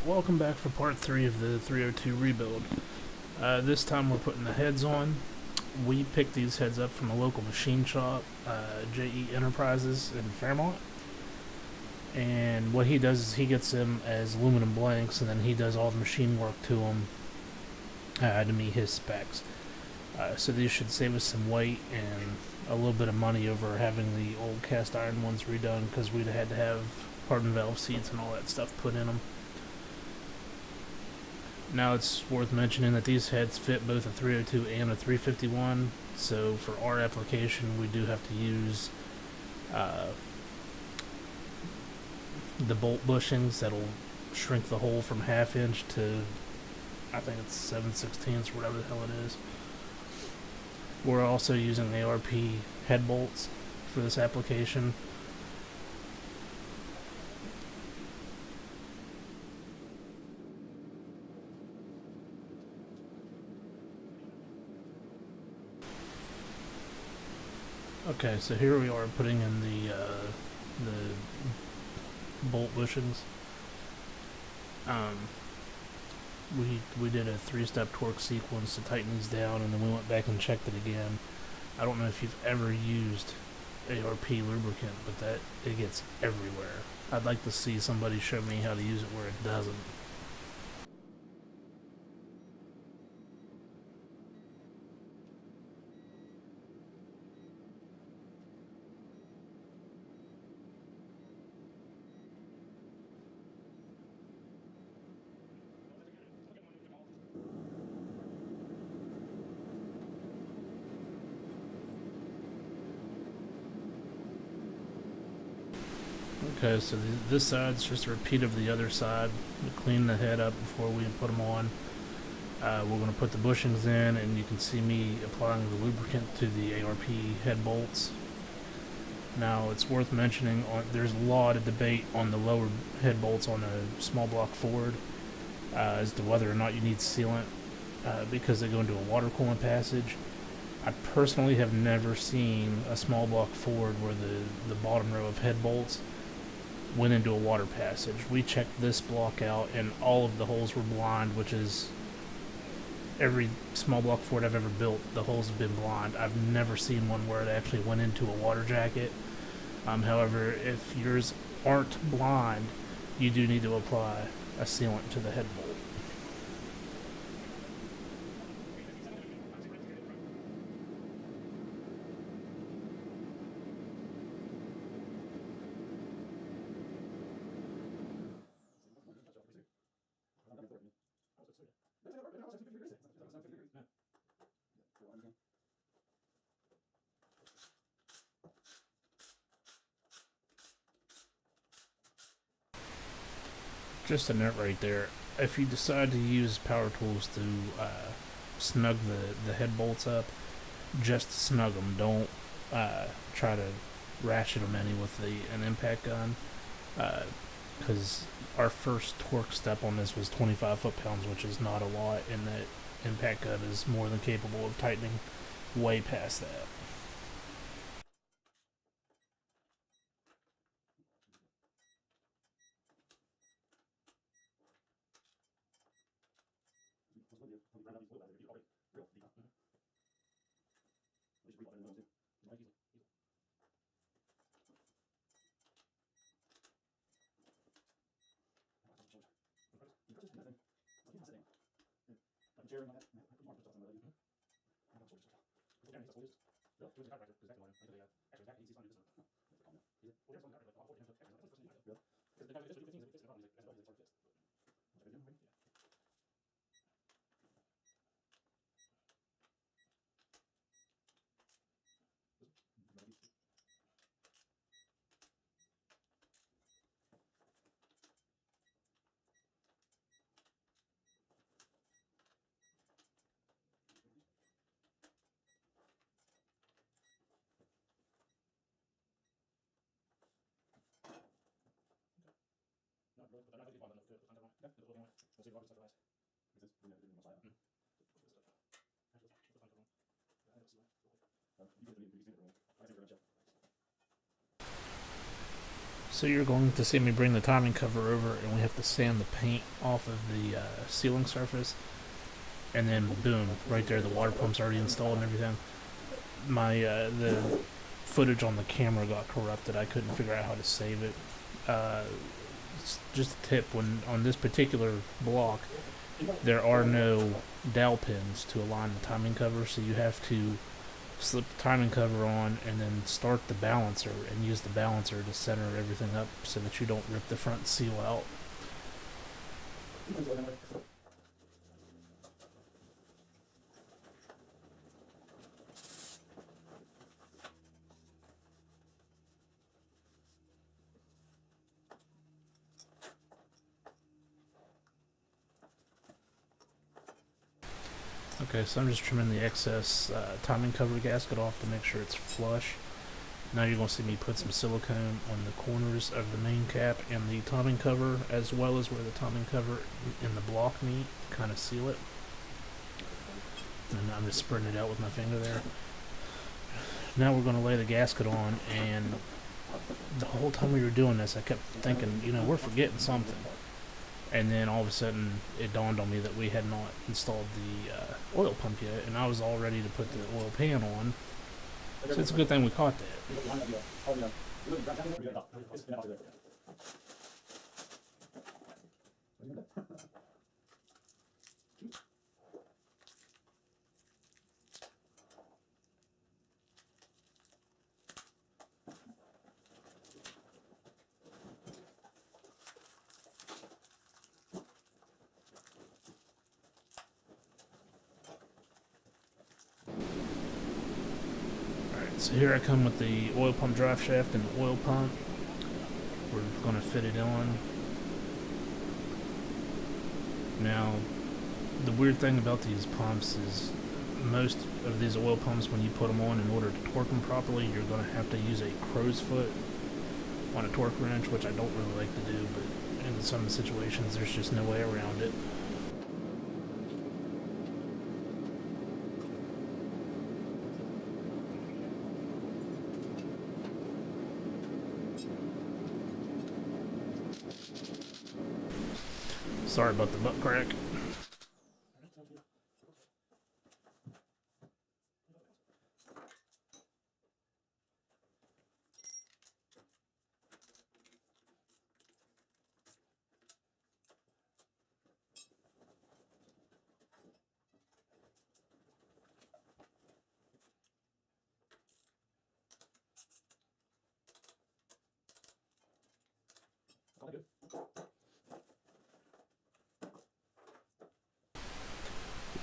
Alright, welcome back for part 3 of the 302 rebuild. This time we're putting the heads on. We picked these heads up from a local machine shop, JE Enterprises in Fairmont. And what he does is he gets them as aluminum blanks, and then he does all the machine work to them to meet his specs. So these should save us some weight and a little bit of money over having the old cast iron ones redone, because we'd had to have hardened valve seats and all that stuff put in them. Now it's worth mentioning that these heads fit both a 302 and a 351, so for our application we do have to use the bolt bushings that'll shrink the hole from 1/2 inch to, I think it's 7/16, whatever the hell it is. We're also using ARP head bolts for this application. Okay, so here we are putting in the bolt bushings. We did a 3-step torque sequence to tighten these down, and then we went back and checked it again. I don't know if you've ever used ARP lubricant, but it gets everywhere. I'd like to see somebody show me how to use it where it doesn't. Okay, so this side's just a repeat of the other side. We clean the head up before we put them on. We're going to put the bushings in, and you can see me applying the lubricant to the ARP head bolts. Now, it's worth mentioning, there's a lot of debate on the lower head bolts on a small block Ford as to whether or not you need sealant because they go into a water coolant passage. I personally have never seen a small block Ford where the bottom row of head bolts went into a water passage. We checked this block out, and all of the holes were blind, which is every small block Ford I've ever built, the holes have been blind. I've never seen one where it actually went into a water jacket. However, if yours aren't blind, you do need to apply a sealant to the head bolt. Just a note right there, if you decide to use power tools to snug the head bolts up, just snug them. Don't try to ratchet them any with an impact gun, because our first torque step on this was 25 foot-pounds, which is not a lot, and that impact gun is more than capable of tightening way past that. So you're going to see me bring the timing cover over, and we have to sand the paint off of the sealing surface, and then boom, right there, the water pump's already installed and everything. My the footage on the camera got corrupted. I couldn't figure out how to save it. Just a tip: when on this particular block, there are no dowel pins to align the timing cover, so you have to slip the timing cover on and then start the balancer and use the balancer to center everything up so that you don't rip the front seal out. Okay, so I'm just trimming the excess timing cover gasket off to make sure it's flush. Now you're going to see me put some silicone on the corners of the main cap and the timing cover, as well as where the timing cover and the block meet, to kind of seal it. And I'm just spreading it out with my finger there. Now we're going to lay the gasket on, and the whole time we were doing this, I kept thinking, you know, we're forgetting something. And then all of a sudden, it dawned on me that we had not installed the oil pump yet, and I was all ready to put the oil pan on. So it's a good thing we caught that. So here I come with the oil pump drive shaft and the oil pump. We're going to fit it on. Now, the weird thing about these pumps is most of these oil pumps, when you put them on, in order to torque them properly, you're going to have to use a crow's foot on a torque wrench, which I don't really like to do, but in some situations there's just no way around it. Sorry about the butt crack.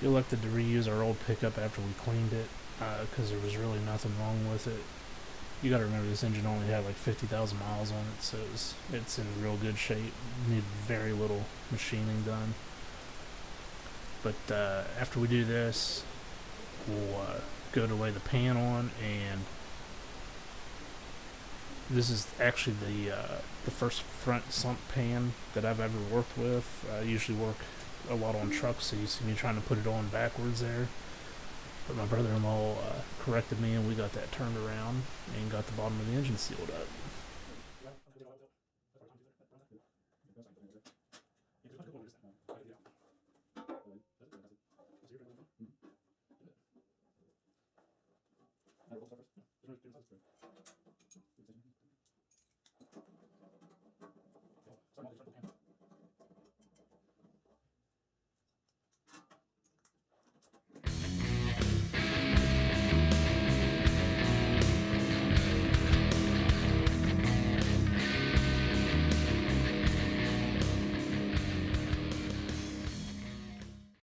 We elected to reuse our old pickup after we cleaned it because there was really nothing wrong with it. You gotta remember, this engine only had like 50,000 miles on it, so it's in real good shape. Needed very little machining done. But after we do this, we'll go to lay the pan on, and this is actually the first front sump pan that I've ever worked with. I usually work a lot on trucks, so you see me trying to put it on backwards there. But my brother-in-law corrected me, and we got that turned around and got the bottom of the engine sealed up.